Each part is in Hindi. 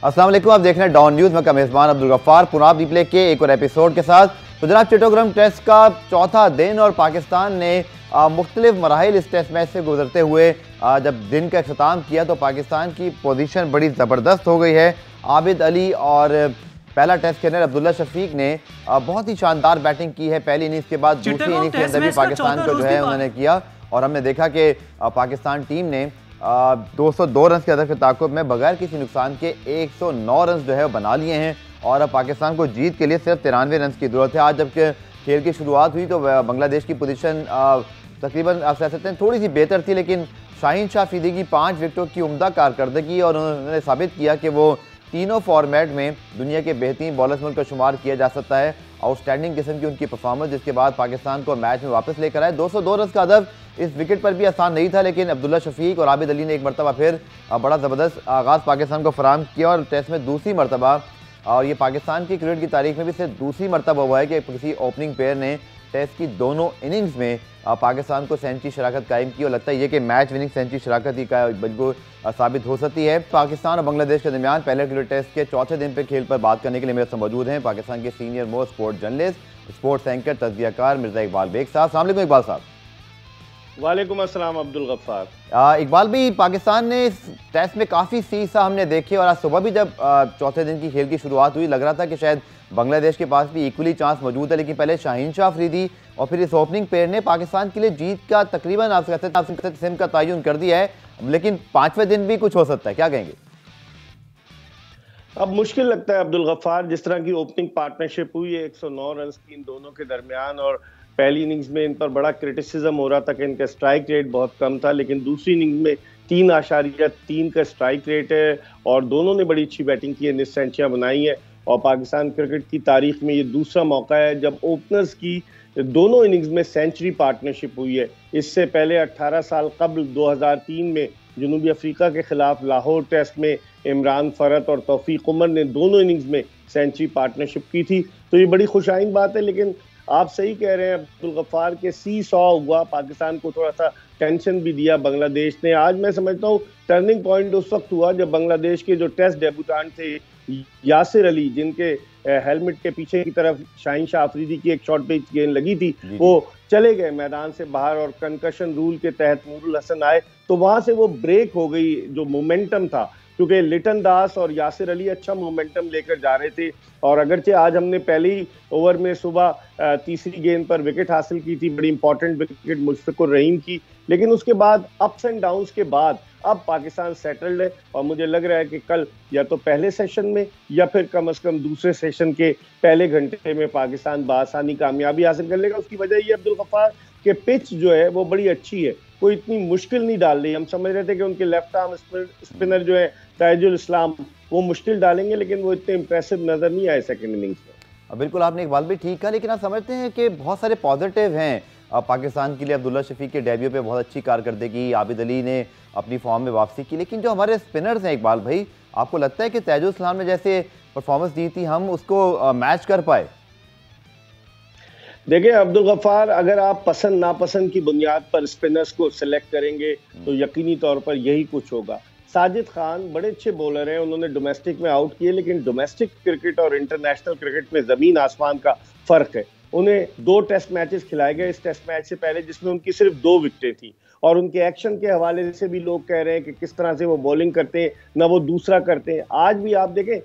अस्सलाम वालेकुम, आप देख रहे हैं डॉन न्यूज़ में का मेज़बान अब्दुल गफ्फार पुनाब रिप्ले के एक और एपिसोड के साथ। तो जनाब, चिट्टोग्राम टेस्ट का चौथा दिन और पाकिस्तान ने मुख्तलिफ मराहिल इस टेस्ट मैच से गुजरते हुए जब दिन का अख्ताम किया तो पाकिस्तान की पोजीशन बड़ी ज़बरदस्त हो गई है। आबिद अली और पहला टेस्ट खेलने अब्दुल्ला शफीक ने बहुत ही शानदार बैटिंग की है। पहली इनिंग्स के बाद दूसरी इनिंग्स के अंदर भी पाकिस्तान को जो है उन्होंने किया और हमने देखा कि पाकिस्तान टीम ने 202 रन के हदफ के ताक़ुब में बगैर किसी नुकसान के 109 रन जो है बना लिए हैं और अब पाकिस्तान को जीत के लिए सिर्फ 93 रन की ज़रूरत है। आज जब खेल की शुरुआत हुई तो बांग्लादेश की पोजीशन तकरीबन आप कह सकते हैं थोड़ी सी बेहतर थी, लेकिन शाहीन शाह अफरीदी की 5 विकेटों की उम्दा कारकर्दगी और उन्होंने साबित किया कि वो तीनों फॉर्मेट में दुनिया के बेहतरीन बॉलर्स में उनका शुमार किया जा सकता है। आउटस्टैंडिंग किस्म की उनकी परफॉर्मेंस, जिसके बाद पाकिस्तान को मैच में वापस लेकर आए। 202 रन का हदफ इस विकेट पर भी आसान नहीं था, लेकिन अब्दुल्ला शफीक और आबिद अली ने एक मरतबा फिर बड़ा ज़बरदस्त आगाज़ पाकिस्तान को फराहम किया और टेस्ट में दूसरी मरतबा, और ये पाकिस्तान की क्रिकेट की तारीख में भी सिर्फ दूसरी मरतबा हुआ है कि किसी ओपनिंग प्लेयर ने टेस्ट की दोनों इनिंग्स में पाकिस्तान को सेंचुरी शराकत कायम की और लगता है ये कि मैच विनिंग सेंचुरी शराकत ही का बिल्कुल साबित हो सकती है। पाकिस्तान और बांग्लादेश के दरमियान पहले क्रिकेट टेस्ट के चौथे दिन पे खेल पर बात करने के लिए मेरे साथ मौजूद हैं पाकिस्तान के senior most sports journalist, sports anchor, तजज़ियाकार मिर्ज़ा इकबाल बेग साहब। अस्सलाम वालेकुम इकबाल साहब। वालेकुम अस्सलाम अब्दुल गफ्फार। इकबाल भी पाकिस्तान ने इस टेस्ट में काफ़ी सीसा हमने देखे और आज सुबह भी जब चौथे दिन की खेल की शुरुआत हुई लग रहा था कि शायद बांग्लादेश के पास भी इक्वली चांस मौजूद है, लेकिन पहले शाहीन शाह अफरीदी और फिर इस ओपनिंग पेयर ने पाकिस्तान के लिए जीत का तकरीबन आप सिम का तयन कर दिया है, लेकिन पांचवें दिन भी कुछ हो सकता है, क्या कहेंगे? अब मुश्किल लगता है अब्दुल गफ्फार, जिस तरह की ओपनिंग पार्टनरशिप हुई है 109 रन की इन दोनों के दरमियान, और पहली इनिंग्स में इन पर बड़ा क्रिटिसिज्म हो रहा था कि इनका स्ट्राइक रेट बहुत कम था, लेकिन दूसरी इनिंग्स में 3.3 का स्ट्राइक रेट है और दोनों ने बड़ी अच्छी बैटिंग की है, निस सेंचुरियां बनाई है और पाकिस्तान क्रिकेट की तारीख में ये दूसरा मौका है जब ओपनर्स की दोनों इनिंग्स में सेंचुरी पार्टनरशिप हुई है। इससे पहले 18 साल कबल 2003 में जनूबी अफ्रीका के खिलाफ लाहौर टेस्ट में इमरान फरत और तौफीक उमर ने दोनों इनिंग्स में सेंचुरी पार्टनरशिप की थी, तो ये बड़ी खुशाइन बात है। लेकिन आप सही कह रहे हैं अब्दुल गफ्फार के सी सॉ हुआ, पाकिस्तान को थोड़ा सा टेंशन भी दिया बांग्लादेश ने। आज मैं समझता हूँ टर्निंग पॉइंट उस वक्त हुआ जब बांग्लादेश के जो टेस्ट डेब्यूटेंट थे यासिर अली, जिनके हेलमेट के पीछे की तरफ शाहीन शाह अफरीदी की एक शॉर्ट पिच गेंद लगी थी, वो चले गए मैदान से बाहर और कंकशन रूल के तहत नूरुल हसन आए, तो वहां से वो ब्रेक हो गई जो मोमेंटम था, क्योंकि लिटन दास और यासिर अली अच्छा मोमेंटम लेकर जा रहे थे। और अगरचे आज हमने पहली ओवर में सुबह तीसरी गेंद पर विकेट हासिल की थी, बड़ी इंपॉर्टेंट विकेट मुशफिकुर रहीम की, लेकिन उसके बाद अप्स एंड डाउन्स के बाद अब पाकिस्तान सेटल्ड है और मुझे लग रहा है कि कल या तो पहले सेशन में या फिर कम से कम दूसरे सेशन के पहले घंटे में पाकिस्तान बआसानी कामयाबी हासिल कर लेगा। उसकी वजह ये अब्दुल गफ्फार कि पिच जो है वो बड़ी अच्छी है, कोई इतनी मुश्किल नहीं डाल रही। हम समझ रहे थे कि उनके लेफ्ट आर्म स्पिनर जो है ताजुल इस्लाम वो मुश्किल डालेंगे, लेकिन वो इतने इंप्रेसिव नजर नहीं आए सेकंड इनिंग्स में। बिल्कुल, आपने इकबाल भी ठीक कहा, लेकिन आप समझते हैं कि बहुत सारे पॉजिटिव हैं पाकिस्तान के लिए। अब्दुल्ला शफीक के डेब्यू पे बहुत अच्छी कारकर्दगी, आबिद अली ने अपनी फॉर्म में वापसी की, लेकिन जो हमारे स्पिनर्स हैं इकबाल भाई, आपको लगता है कि ताजुल इस्लाम ने जैसे परफॉर्मेंस दी थी हम उसको मैच कर पाए? देखिए अब्दुल गफ्फार, अगर आप पसंद नापसंद की बुनियाद पर स्पिनर्स को सिलेक्ट करेंगे तो यकीनी तौर पर यही कुछ होगा। साजिद खान बड़े अच्छे बॉलर हैं, उन्होंने डोमेस्टिक में आउट किए, लेकिन डोमेस्टिक क्रिकेट और इंटरनेशनल क्रिकेट में ज़मीन आसमान का फ़र्क है। उन्हें 2 टेस्ट मैचेस खिलाए गए इस टेस्ट मैच से पहले, जिसमें उनकी सिर्फ 2 विकेटें थी, और उनके एक्शन के हवाले से भी लोग कह रहे हैं कि किस तरह से वो बॉलिंग करते हैं ना वो दूसरा करते हैं। आज भी आप देखें,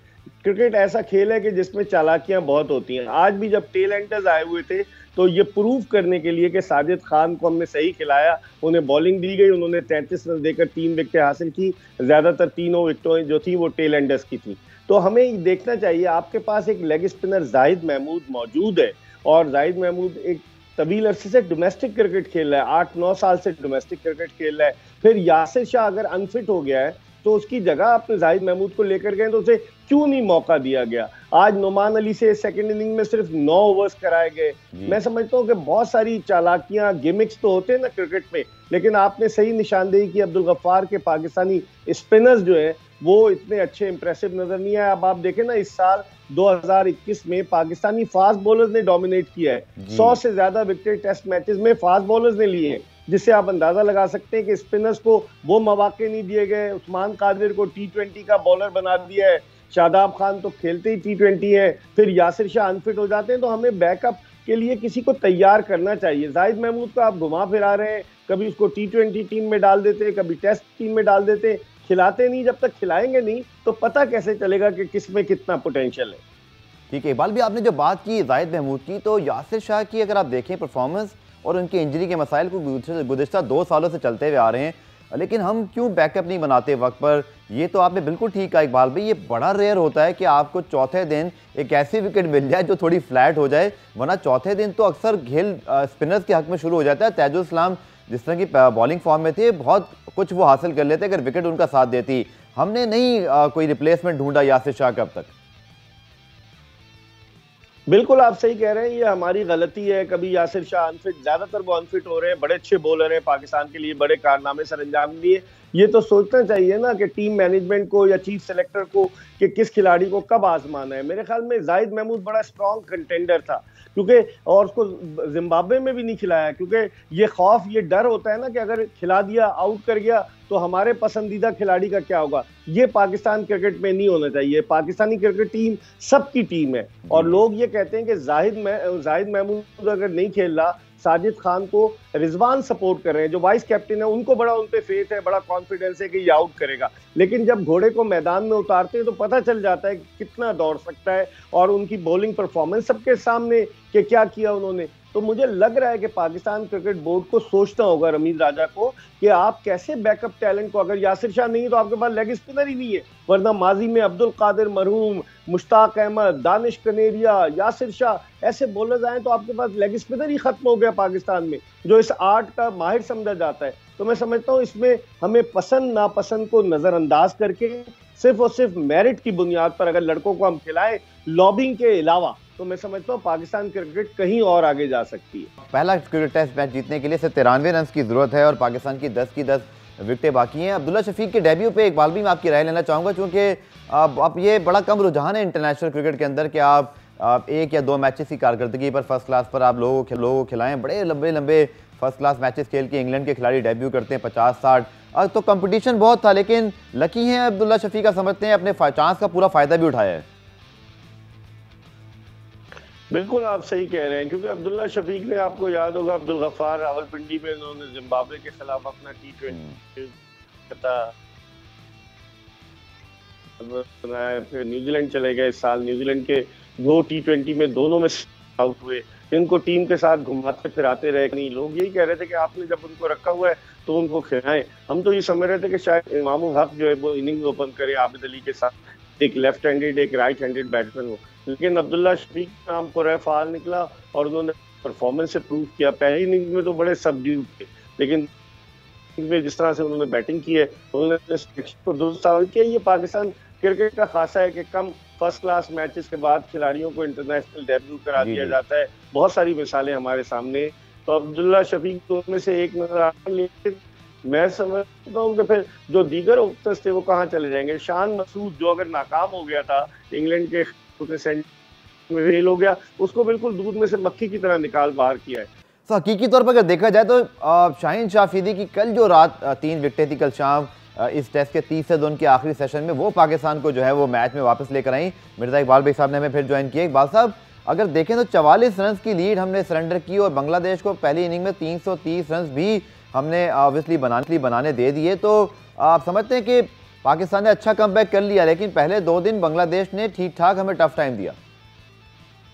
क्रिकेट ऐसा खेल है कि जिसमें चालाकियां बहुत होती हैं। आज भी जब टेल एंडर्स आए हुए थे तो ये प्रूव करने के लिए कि साजिद खान को हमने सही खिलाया, उन्हें बॉलिंग दी गई, उन्होंने 33 रन देकर 3 विकेटें हासिल की, ज़्यादातर तीनों विकेटें जो थी वो टेल एंडर्स की थी। तो हमें देखना चाहिए, आपके पास एक लेग स्पिनर जाहिद महमूद मौजूद है और जाहिद महमूद एक तवील अरसे से डोमेस्टिक क्रिकेट खेल रहा है, 8-9 साल से डोमेस्टिक क्रिकेट खेल रहा है। फिर यासिर शाह अगर अनफिट हो गया है तो उसकी जगह आपने जाहिद महमूद को लेकर गए, तो उसे क्यों नहीं मौका दिया गया? आज नुमान अली से सेकंड इनिंग में सिर्फ 9 ओवर्स कराए गए। मैं समझता हूं कि बहुत सारी चालाकियां, गिमिक्स तो होते हैं ना क्रिकेट में, लेकिन आपने सही निशानदेही की अब्दुल गफ्फार के पाकिस्तानी स्पिनर्स जो है वो इतने अच्छे इंप्रेसिव नजर नहीं आए। अब आप देखें ना, इस साल 2021 में पाकिस्तानी फास्ट बॉलर्स ने डोमिनेट किया है, 100 से ज्यादा विकेट टेस्ट मैचेस में फास्ट बॉलर्स ने लिए हैं, जिससे आप अंदाजा लगा सकते हैं कि स्पिनर्स को वो मौके नहीं दिए गए। उस्मान कादिर को T20 का बॉलर बना दिया है, शादाब खान तो खेलते ही T20 है, फिर यासिर शाह अनफिट हो जाते हैं, तो हमें बैकअप के लिए किसी को तैयार करना चाहिए। जाहिद महमूद को आप घुमा फिरा रहे हैं, कभी उसको T20 टीम में डाल देते हैं, कभी टेस्ट टीम में डाल देते हैं, खिलाते नहीं। जब तक खिलाएंगे नहीं तो पता कैसे चलेगा कि किस में कितना पोटेंशियल है। ठीक है इकबाल भी, आपने जो बात की जाहिद महमूद की, तो यासिर शाह की अगर आप देखें परफॉर्मेंस और उनकी इंजरी के मसाइल को गुज़िश्ता 2 सालों से चलते हुए आ रहे हैं, लेकिन हम क्यों बैकअप नहीं बनाते वक्त पर? ये तो आपने बिल्कुल ठीक कहा इकबाल भाई, ये बड़ा रेयर होता है कि आपको चौथे दिन एक ऐसी विकेट मिल जाए जो थोड़ी फ्लैट हो जाए, वरना चौथे दिन तो अक्सर खेल स्पिनर्स के हक में शुरू हो जाता है। ताजुल इस्लाम जिस तरह की बॉलिंग फॉर्म में थे, बहुत कुछ वो हासिल कर लेते अगर विकेट उनका साथ देती। हमने नहीं कोई रिप्लेसमेंट ढूंढा यासिर शाह का अब तक। बिल्कुल आप सही कह रहे हैं, ये हमारी गलती है। कभी यासिर शाह अनफिट, ज्यादातर वो अनफिट हो रहे हैं, बड़े अच्छे बॉलर हैं, पाकिस्तान के लिए बड़े कारनामे सर अंजाम दिए। ये तो सोचना चाहिए ना कि टीम मैनेजमेंट को या चीफ सेलेक्टर को कि किस खिलाड़ी को कब आजमाना है। मेरे ख्याल में जाहिद महमूद बड़ा स्ट्रॉन्ग कंटेंडर था, क्योंकि और उसको जिम्बाब्वे में भी नहीं खिलाया, क्योंकि ये खौफ, ये डर होता है ना कि अगर खिला दिया, आउट कर गया तो हमारे पसंदीदा खिलाड़ी का क्या होगा। ये पाकिस्तान क्रिकेट में नहीं होना चाहिए। पाकिस्तानी क्रिकेट टीम सबकी टीम है, और लोग ये कहते हैं कि जाहिद महमूद अगर नहीं खेल रहा, साजिद खान को रिजवान सपोर्ट कर रहे हैं, जो वाइस कैप्टन है, उनको बड़ा उन पे फेथ है, बड़ा कॉन्फिडेंस है कि ये आउट करेगा। लेकिन जब घोड़े को मैदान में उतारते हैं तो पता चल जाता है कि कितना दौड़ सकता है, और उनकी बॉलिंग परफॉर्मेंस सबके सामने कि क्या किया उन्होंने। तो मुझे लग रहा है कि पाकिस्तान क्रिकेट बोर्ड को सोचना होगा, रमीज राजा को, कि आप कैसे बैकअप टैलेंट को, अगर यासिर शाह नहीं है तो आपके पास लेग स्पिनर ही नहीं है, वरना माजी में अब्दुल कादिर मरहूम, मुश्ताक अहमद, दानिश कनेरिया, यासिर शाह, ऐसे बॉलर्स आए तो आपके पास लेग स्पिनर ही खत्म हो गया पाकिस्तान में, जो इस आर्ट का माहिर समझा जाता है। तो मैं समझता हूँ इसमें हमें पसंद नापसंद को नजरअंदाज करके सिर्फ और सिर्फ मेरिट की बुनियाद पर अगर लड़कों को हम खिलाएं, लॉबिंग के अलावा, तो मैं समझता हूँ पाकिस्तान क्रिकेट कहीं और आगे जा सकती है। पहला क्रिकेट टेस्ट मैच जीतने के लिए सिर्फ 93 रन की जरूरत है और पाकिस्तान की 10 की 10 विकेटें बाकी हैं। अब्दुल्ला शफीक के डेब्यू पे इकबाल भी मैं आपकी राय लेना चाहूँगा, क्योंकि अब ये बड़ा कम रुझान है इंटरनेशनल क्रिकेट के अंदर कि आप 1 या 2 मैचेस की कारकर्दगी पर फर्स्ट क्लास पर आप लोगों को खिलाएं। बड़े लंबे लंबे फर्स्ट क्लास मैचेस खेल के इंग्लैंड के खिलाड़ी डेब्यू करते हैं 50-60। तो कंपटीशन बहुत था, लेकिन लकी हैं अब्दुल्ला शफीक का, समझते हैं अपने चांस का पूरा फायदा भी उठाया है। बिल्कुल आप सही कह रहे हैं, क्योंकि अब्दुल्ला शफीक ने, आपको याद होगा, अब्दुल गफ्फार रावलपिंडी में उन्होंने जिम्बाब्वे के खिलाफ अपना T20 बनाया, फिर न्यूजीलैंड चले गए। इस साल न्यूजीलैंड के 2 T20 में दोनों में आउट हुए, इनको टीम के साथ घुमाते फिराते रहे। नहीं, लोग यही कह रहे थे कि आपने जब उनको रखा हुआ है तो उनको खिलाएं। हम तो ये समझ रहे थे कि शायद इमामुल हक जो है वो इनिंग्स ओपन करे आबिद अली के साथ, एक लेफ्ट हैंडेड एक राइट हैंडेड बैट्समैन हो, लेकिन अब्दुल्ला शफीक नाम पर फाल निकला और उन्होंने परफॉर्मेंस से प्रूव किया। पहली इनिंग्स में तो बड़े सबड्यूड थे, लेकिन जिस तरह से उन्होंने बैटिंग की है, उन्होंने दुरुस्त किया। ये पाकिस्तान क्रिकेट का खासा है कि कम फर्स्ट क्लास मैचेस के बाद खिलाड़ियों को इंटरनेशनल डेब्यू करा दिया जाता है। बहुत सारी मिसालें हमारे सामने, तो अब्दुल्ला शफीक तो उनमें से एक नजर आ रहा है। लेकिन मैं समझता हूँ कि फिर जो दीगर ओपनर्स थे वो कहाँ चले जाएंगे। शान मसूद जो अगर नाकाम हो गया था, इंग्लैंड के में फेल हो गया, उसको बिल्कुल दूध में से मक्खी की तरह निकाल बाहर किया है। तो हकीकी तौर पर अगर देखा जाए तो शाहीन शाह अफरीदी की कल जो रात 3 विकेटें थी कल शाम इस टेस्ट के तीसरे दिन के आखिरी सेशन में, वो पाकिस्तान को जो है वो मैच में वापस लेकर आई। मिर्जा इकबाल भाई साहब ने हमें फिर ज्वाइन किया। इकबाल साहब, अगर देखें तो 44 रन की लीड हमने सरेंडर की और बांग्लादेश को पहली इनिंग में 330 रन भी हमने ऑब्वियसली बनाने दे दिए। तो आप समझते हैं कि पाकिस्तान ने अच्छा कमबैक कर लिया, लेकिन पहले 2 दिन बांग्लादेश ने ठीक ठाक हमें टफ टाइम दिया।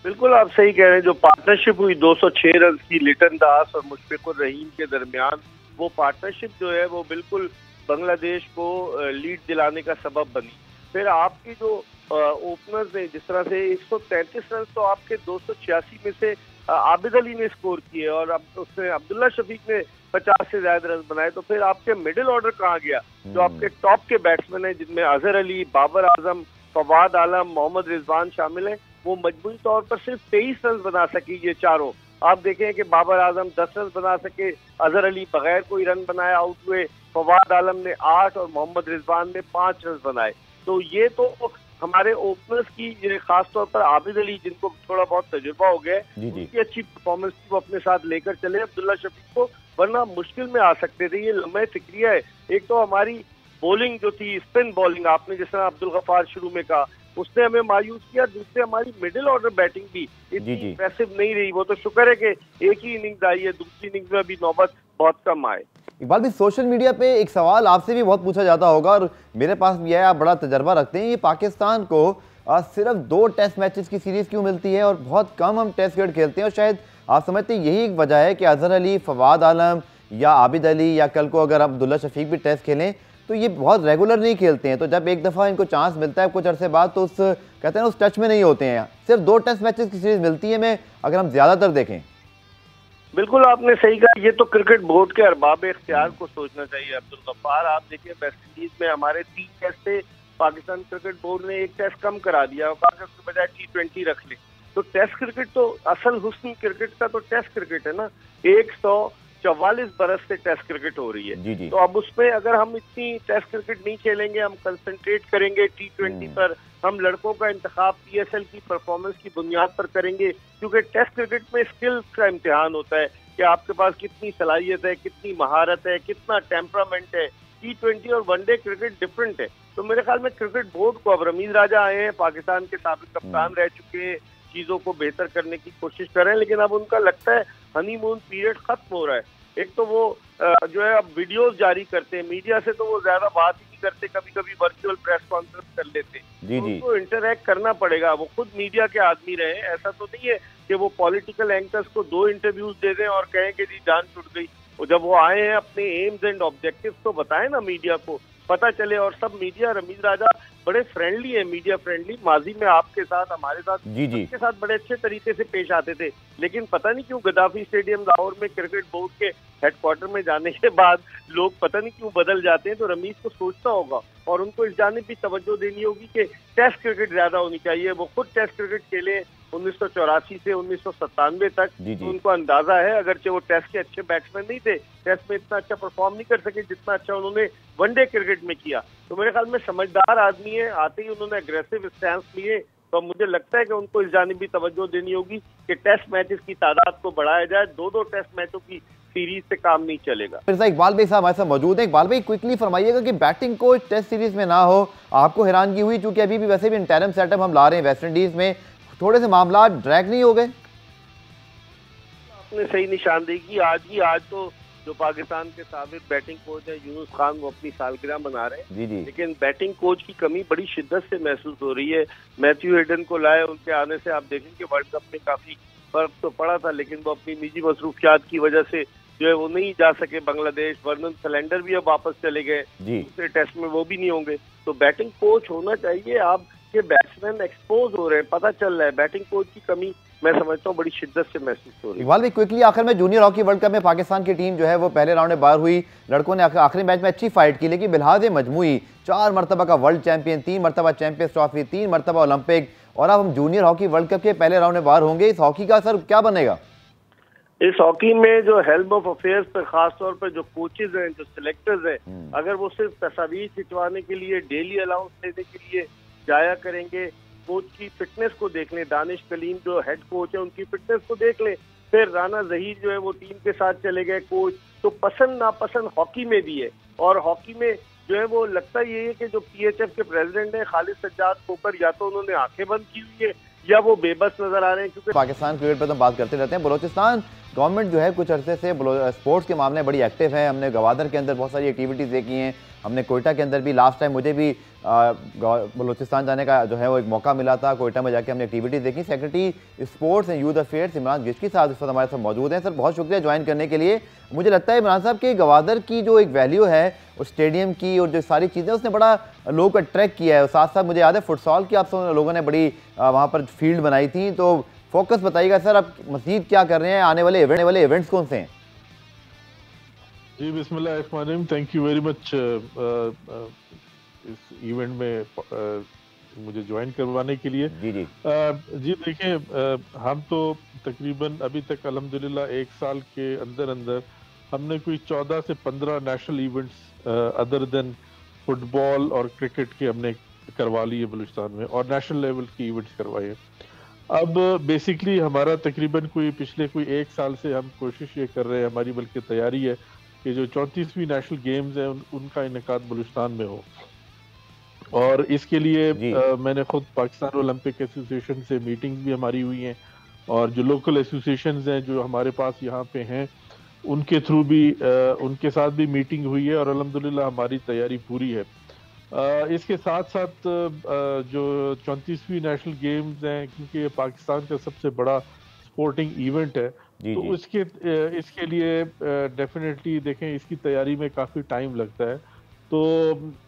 बिल्कुल आप सही कह रहे हैं। जो पार्टनरशिप हुई 206 रन की लिटन दास और मुशफिकुर रहीम के दरमियान, वो पार्टनरशिप जो है वो बिल्कुल बांग्लादेश को लीड दिलाने का सबब बनी। फिर आपकी जो ओपनर्स ने जिस तरह से 133 रन तो आपके 286 में से आबिद अली ने स्कोर किए और अब उसने अब्दुल्ला शफीक ने 50 से ज्यादा रन बनाए, तो फिर आपके मिडिल ऑर्डर कहाँ गया? जो आपके टॉप के बैट्समैन हैं, जिनमें अजहर अली, बाबर आजम, फवाद आलम, मोहम्मद रिजवान शामिल हैं, वो मजबूरी तौर पर सिर्फ 23 रन बना सके। ये चारों आप देखें कि बाबर आजम 10 रन बना सके, अजहर अली बगैर कोई रन बनाए आउट हुए, फवाद आलम ने 8 और मोहम्मद रिजवान ने 5 रन बनाए। तो ये तो हमारे ओपनर्स की, खास तौर पर आबिद अली जिनको थोड़ा बहुत तजुर्बा हो गया, उनकी अच्छी परफॉर्मेंस वो अपने साथ लेकर चले अब्दुल्ला शफीक को, वरना मुश्किल में आ सकते थे। ये लम्बे फिक्रिया है। एक तो हमारी बॉलिंग जो थी, स्पिन बॉलिंग, आपने जिस तरह अब्दुल गफ्फार शुरू में कहा उसने हमें मायूस किया। दूसरे हमारी मिडिल ऑर्डर बैटिंग भी इतनी इंप्रेसिव नहीं रही। वो तो शुक्र है कि एक ही इनिंग्स आई है, दूसरी इनिंग्स में अभी नौबत बहुत कम आए। इकबाल भी सोशल मीडिया पे एक सवाल आपसे भी बहुत पूछा जाता होगा और मेरे पास भी है, आप बड़ा तजर्बा रखते हैं, ये पाकिस्तान को सिर्फ 2 टेस्ट मैचेस की सीरीज क्यों मिलती है और बहुत कम हम टेस्ट क्रिकेट खेलते हैं? और शायद आप समझते हैं यही एक वजह है कि अजहर अली, फवाद आलम या आबिद अली या कल को अगर अब्दुल्ला शफीक भी टेस्ट खेलें तो ये बहुत रेगुलर नहीं खेलते हैं, तो जब एक दफ़ा इनको चांस मिलता है कुछ अरसे बाद तो उस कहते हैं उस टच में नहीं होते हैं। सिर्फ 2 टेस्ट मैचेस की सीरीज मिलती है में अगर हम ज़्यादातर देखें। बिल्कुल आपने सही कहा, ये तो क्रिकेट बोर्ड के अरबाब इख्तियार को सोचना चाहिए। अब्दुल गफ्फार, आप देखिए वेस्ट इंडीज में हमारे 3 टेस्ट थे, पाकिस्तान क्रिकेट बोर्ड ने 1 टेस्ट कम करा दिया और कहा उसके बजाय T20 रख ले। तो टेस्ट क्रिकेट तो असल हुस्न क्रिकेट का तो टेस्ट क्रिकेट है ना। 144 बरस से टेस्ट क्रिकेट हो रही है। तो अब उसमें अगर हम इतनी टेस्ट क्रिकेट नहीं खेलेंगे, हम कंसंट्रेट करेंगे T20 पर, हम लड़कों का इंतखाब PSL की परफॉर्मेंस की बुनियाद पर करेंगे, क्योंकि टेस्ट क्रिकेट में स्किल्स का इम्तिहान होता है कि आपके पास कितनी सलाहियत है, कितनी महारत है, कितना टेम्परामेंट है। T20 और वनडे क्रिकेट डिफरेंट है। तो मेरे ख्याल में क्रिकेट बोर्ड को, अब रमीज राजा आए हैं, पाकिस्तान के साबिक कप्तान रह चुके हैं, चीजों को बेहतर करने की कोशिश कर रहे हैं, लेकिन अब उनका लगता है हनीमून पीरियड खत्म हो रहा है। एक तो वो जो है अब वीडियोस जारी करते हैं, मीडिया से तो वो ज्यादा बात ही नहीं करते, कभी कभी वर्चुअल प्रेस कॉन्फ्रेंस कर लेते हैं। तो उनको इंटरैक्ट करना पड़ेगा, वो खुद मीडिया के आदमी रहे। ऐसा तो नहीं है कि वो पॉलिटिकल एंकर्स को 2 इंटरव्यूज दे दें और कहें कि जी जान छूट गई। और जब वो आए हैं अपने एम्स एंड ऑब्जेक्टिव्स तो बताएं ना, मीडिया को पता चले। और सब मीडिया, रमीज राजा बड़े फ्रेंडली है, मीडिया फ्रेंडली, माजी में आपके साथ, हमारे साथ, सबके साथ बड़े अच्छे तरीके से पेश आते थे। लेकिन पता नहीं क्यों गद्दाफी स्टेडियम लाहौर में क्रिकेट बोर्ड के हेडक्वार्टर में जाने के बाद लोग पता नहीं क्यों बदल जाते हैं। तो रमीज को सोचना होगा और उनको इस जानिब भी तवज्जो देनी होगी कि टेस्ट क्रिकेट ज्यादा होनी चाहिए। वो खुद टेस्ट क्रिकेट खेले 1984 से 1997 तक, तो उनको अंदाजा है, अगरचे वो टेस्ट के अच्छे बैट्समैन नहीं थे, टेस्ट में इतना अच्छा परफॉर्म नहीं कर सके जितना अच्छा उन्होंने वनडे क्रिकेट में किया। तो मेरे ख्याल में समझदार आदमी है, आते ही उन्होंने अग्रेसिव स्टैंस लिए। तो मुझे लगता है कि उनको इस जानिब भी तवज्जो देनी होगी कि टेस्ट मैचेस की तादाद को बढ़ाया जाए। 2-2 टेस्ट मैचों की सीरीज से काम नहीं चलेगा। इकबाल भाई साहब हमारे साथ मौजूद है। इकबाल भाई क्विकली फरमाइएगा कि बैटिंग कोच टेस्ट सीरीज में ना हो, आपको हैरानगी हुई? क्योंकि अभी भी वैसे भी इंटरिम सेटअप हम ला रहे हैं वेस्ट इंडीज में, थोड़े से मामला ड्रैग नहीं हो गए? आपने सही निशानदेही की। आज तो जो पाकिस्तान के साबिक बैटिंग कोच है यूनुस खान, वो अपनी सालगिरह मना रहे हैं। लेकिन बैटिंग कोच की कमी बड़ी शिद्दत से महसूस हो रही है। मैथ्यू हेडन को लाए, उनके आने से आप देखेंगे वर्ल्ड कप में काफी फर्क तो पड़ा था, लेकिन वो अपनी निजी मसरूफियात की वजह से जो है वो नहीं जा सके बांग्लादेश। वर्नन सलेंडर भी अब वापस चले गए, दूसरे टेस्ट में वो भी नहीं होंगे। तो बैटिंग कोच होना चाहिए। आप के बैट्समैन एक्सपोज हो रहे हैं, पता चल रहा है। बैटिंग कोच की कमी मैं समझता हूँ बड़ी शिद्दत से महसूस हो रही है। इकबाल भाई क्विकली आखिर में जूनियर हॉकी वर्ल्ड कप में पाकिस्तान की टीम जो है वो पहले राउंड में बाहर हुई। लड़कों ने आखिरी मैच में अच्छी फाइट की, लेकिन बिलहाज मजमूई 4 मरतबा का वर्ल्ड चैंपियन, 3 मरतबा चैंपियंस ट्रॉफी, 3 मरतबा ओलंपिक, और अब हम जूनियर हॉकी वर्ल्ड कप के पहले राउंड में बाहर होंगे। इस हॉकी का असर क्या बनेगा? इस हॉकी में जो हेल्प ऑफ अफेयर्स पर खास तौर पर जो कोचेज हैं, जो सिलेक्टर्स हैं, अगर वो सिर्फ तस्वीर खिंचवाने के लिए, डेली अलाउंस लेने के लिए जाया करेंगे, कोच की फिटनेस को देख लें, दानिश कलीम जो हेड कोच है उनकी फिटनेस को देख लें, फिर राना जहीर जो है वो टीम के साथ चले गए कोच, तो पसंद नापसंद हॉकी में भी है। और हॉकी में जो है वो लगता ये है कि जो PHF के प्रेसिडेंट है खालिद सज्जाद खोकर, या तो उन्होंने आंखें बंद की हुई है या वो बेबस नजर आ रहे हैं। क्योंकि पाकिस्तान क्रिकेट पर तो बात करते रहते हैं, बलोचिस्तान गवर्नमेंट जो है कुछ अरसे से स्पोर्ट्स के मामले में बड़ी एक्टिव है। हमने गवादर के अंदर बहुत सारी एक्टिविटीज़ देखी हैं, हमने कोयटा के अंदर भी, लास्ट टाइम मुझे भी बलोचिस्तान जाने का जो है वो एक मौका मिला था, कोयटा में जाके हमने एक्टिविटीज़ देखी। Secretary sports and youth affairs Imran Gishti sahab इस वक्त हमारे साथ मौजूद हैं। सर बहुत शुक्रिया ज्वाइन करने के लिए। मुझे लगता है इमरान साहब कि गवादर की जो एक वैल्यू है उस स्टेडियम की और जो सारी चीज़ें उसने बड़ा लोगों को अट्रैक्ट किया है। साथ साथ मुझे याद है फुटसॉल की आप सब लोगों ने बड़ी वहाँ पर फील्ड बनाई थी। तो फोकस बताइएगा सर, आप मज़ीद क्या कर रहे हैं, आने वाले इवेंट्स कौन से हैं? जी बिस्मिल्लाह, थैंक यू वेरी मच इस इवेंट में मुझे ज्वाइन करवाने के लिए। जी देखिए, हम तो तकरीबन अभी तक अल्हम्दुलिल्लाह 1 साल के अंदर अंदर हमने कोई 14 से 15 national events other than football और क्रिकेट के हमने करवा लिए बलूचिस्तान में, और नेशनल लेवल की इवेंट्स करवाए। अब बेसिकली हमारा तकरीबन पिछले 1 साल से हम कोशिश ये कर रहे हैं, हमारी बल्कि तैयारी है कि जो 34वीं नेशनल गेम्स हैं उनका इनेकाद बलूचिस्तान में हो। और इसके लिए मैंने खुद पाकिस्तान ओलंपिक एसोसिएशन से मीटिंग्स भी हमारी हुई हैं, और जो लोकल एसोसिएशंस हैं जो हमारे पास यहाँ पे हैं उनके थ्रू भी उनके साथ भी मीटिंग हुई है, और अल्हम्दुलिल्लाह हमारी तैयारी पूरी है। इसके साथ साथ जो 34वीं नेशनल गेम्स हैं, क्योंकि ये पाकिस्तान का सबसे बड़ा स्पोर्टिंग इवेंट है, तो इसके लिए डेफिनेटली देखें इसकी तैयारी में काफ़ी टाइम लगता है। तो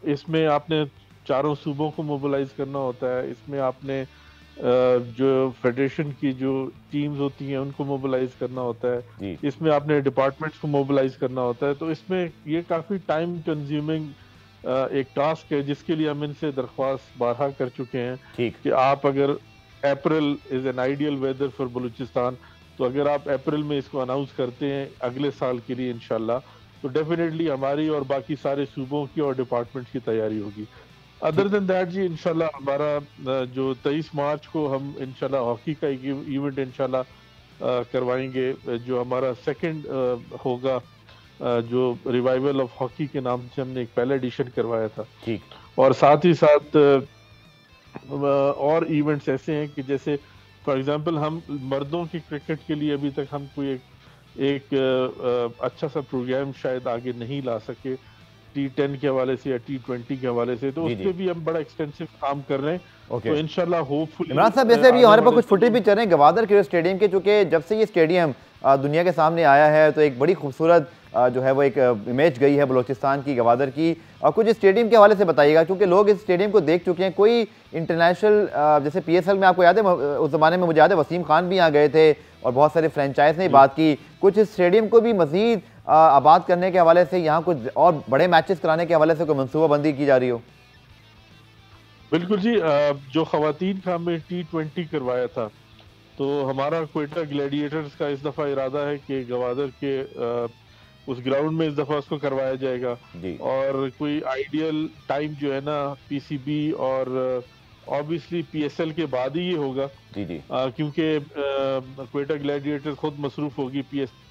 इसमें आपने चारों सूबों को मोबिलाइज करना होता है, इसमें आपने जो फेडरेशन की जो टीम्स होती हैं उनको मोबिलाइज करना होता है, इसमें आपने डिपार्टमेंट्स को मोबिलाइज करना होता है। तो इसमें ये काफ़ी टाइम कंज्यूमिंग एक टास्क है, जिसके लिए हम इनसे दरख्वास्त बारहा कर चुके हैं कि आप अगर April is an ideal weather for Balochistan, तो अगर आप अप्रैल में इसको अनाउंस करते हैं अगले साल के लिए इंशाल्लाह, तो डेफिनेटली हमारी और बाकी सारे सूबों की और डिपार्टमेंट की तैयारी होगी। अदर देन दैट जी इंशाल्लाह हमारा जो 23 मार्च को हम इंशाल्लाह हॉकी का इवेंट इंशाल्लाह करवाएंगे, जो हमारा सेकंड होगा, जो रिवाइवल ऑफ हॉकी के नाम से हमने एक पहला एडिशन करवाया था। और साथ ही साथ और इवेंट्स ऐसे हैं कि जैसे फॉर एग्जांपल हम मर्दों की क्रिकेट के लिए अभी तक हम कोई एक अच्छा सा प्रोग्राम शायद आगे नहीं ला सके, T10 के हवाले से या T20 के हवाले से, तो उस पर भी हम बड़ा एक्सटेंसिव काम कर रहे हैं। तो इंशाल्लाह होपफुली इमरान साहब, जैसे अभी हमारे पास कुछ फुटेज भी चल रहे हैं गवादर क्रिकेट स्टेडियम के, चूंकि जब से ये स्टेडियम दुनिया के सामने आया है तो एक बड़ी खूबसूरत जो है वो एक इमेज गई है बलूचिस्तान की, गवादर की। और कुछ स्टेडियम के हवाले से बताइएगा, क्योंकि लोग इस स्टेडियम को देख चुके हैं। कोई इंटरनेशनल जैसे PSL में आपको याद है उस ज़माने में, मुझे याद है वसीम खान भी यहाँ गए थे और बहुत सारे फ्रेंचाइज ने बात की। कुछ इस स्टेडियम को भी मज़ीद आबाद करने के हवाले से, यहाँ कुछ और बड़े मैचेस कराने के हवाले से कोई मनसूबाबंदी की जा रही हो? बिल्कुल जी, जो ख़वातीन का हमने T20 करवाया था, तो हमारा क्वेटा ग्लैडिएटर्स का इस दफ़ा इरादा है कि गवादर के उस ग्राउंड में इस दफ़ा उसको करवाया जाएगा। और कोई आइडियल टाइम जो है ना PCB और ऑब्वियसली PSL के बाद ही ये होगा, क्योंकि क्वेटा ग्लैडिएटर्स खुद मसरूफ होगी PSL।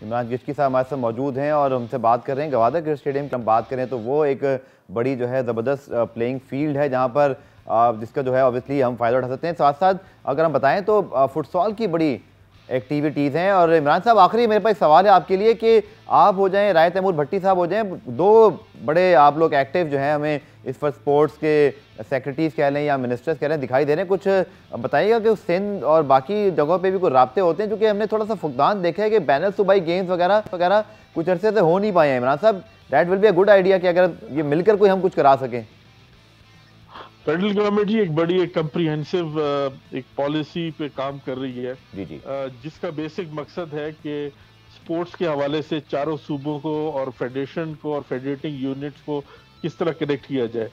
इमरान गिचकी साहब हमारे साथ मौजूद हैं और हमसे बात कर रहे हैं गवादर क्रिकेट स्टेडियम की। हम बात करें तो वो एक बड़ी जो है ज़बरदस्त प्लेइंग फील्ड है, जहाँ पर जिसका जो है ऑब्वियसली हम फ़ायदा उठा सकते हैं। साथ साथ अगर हम बताएं तो फुटसॉल की बड़ी एक्टिविटीज़ हैं। और इमरान साहब, आखिरी मेरे पास एक सवाल है आपके लिए कि आप हो जाएं, राय तैमूर भट्टी साहब हो जाएं, दो बड़े आप लोग एक्टिव जो हैं हमें इस पर स्पोर्ट्स के सेक्रेटरीज कह लें या मिनिस्टर्स कह लें दिखाई दे रहे हैं। कुछ बताइएगा कि सिंध और बाकी जगहों पे भी कोई राब्ते होते हैं, क्योंकि हमने थोड़ा सा फुकदान देखा है कि बैनल सूबाई गेम्स वगैरह वगैरह कुछ अरसे से हो नहीं पाए हैं। इमरान साहब, that will be a good idea कि अगर ये मिलकर कोई हम कुछ करा सकें। फेडरल गवर्नमेंट जी एक बड़ी एक कम्प्रीहेंसिव एक पॉलिसी पे काम कर रही है, जिसका बेसिक मकसद है कि स्पोर्ट्स के हवाले से चारों सूबों को और फेडरेशन को और फेडरेटिंग यूनिट्स को किस तरह कनेक्ट किया जाए,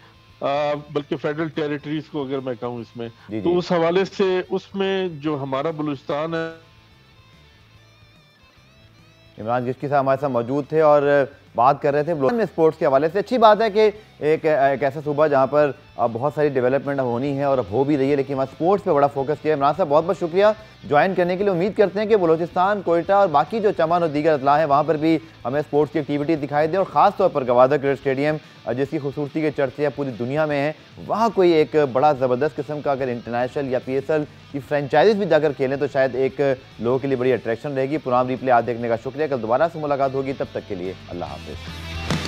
बल्कि फेडरल टेरिटरीज को अगर मैं कहूँ इसमें, तो उस हवाले से उसमें जो हमारा बलूचिस्तान है। इमरान गिचकी साहब हमारे साथ मौजूद थे और बात कर रहे थे में स्पोर्ट्स के हवाले से। अच्छी बात है कि एक ऐसा सूबा जहां पर बहुत सारी डेवलपमेंट होनी है और अब हो भी रही है, लेकिन वहाँ स्पोर्ट्स पे बड़ा फोकस किया। इमरान साहब, बहुत बहुत शुक्रिया ज्वाइन करने के लिए। उम्मीद करते हैं कि बलूचिस्तान, कोयटा और बाकी जो चमन और दीगर अतला है वहाँ पर भी हमें स्पोर्ट्स की एक्टिविटी दिखाई दे, और ख़ास तौर पर गवादर क्रिकेट स्टेडियम जिसकी खूबसूरती के चर्चे पूरी दुनिया में हैं, वहाँ कोई एक बड़ा ज़बरदस्त किस्म का अगर इंटरनेशनल या PSL की फ्रेंचाइजीज भी जाकर खेलें तो शायद एक लोगों के लिए बड़ी अट्रैक्शन रहेगी। प्रोग्राम रिप्ले आज देखने का शुक्रिया। कल दोबारा से मुलाकात होगी, तब तक के लिए अल्लाह हाफ़िज़।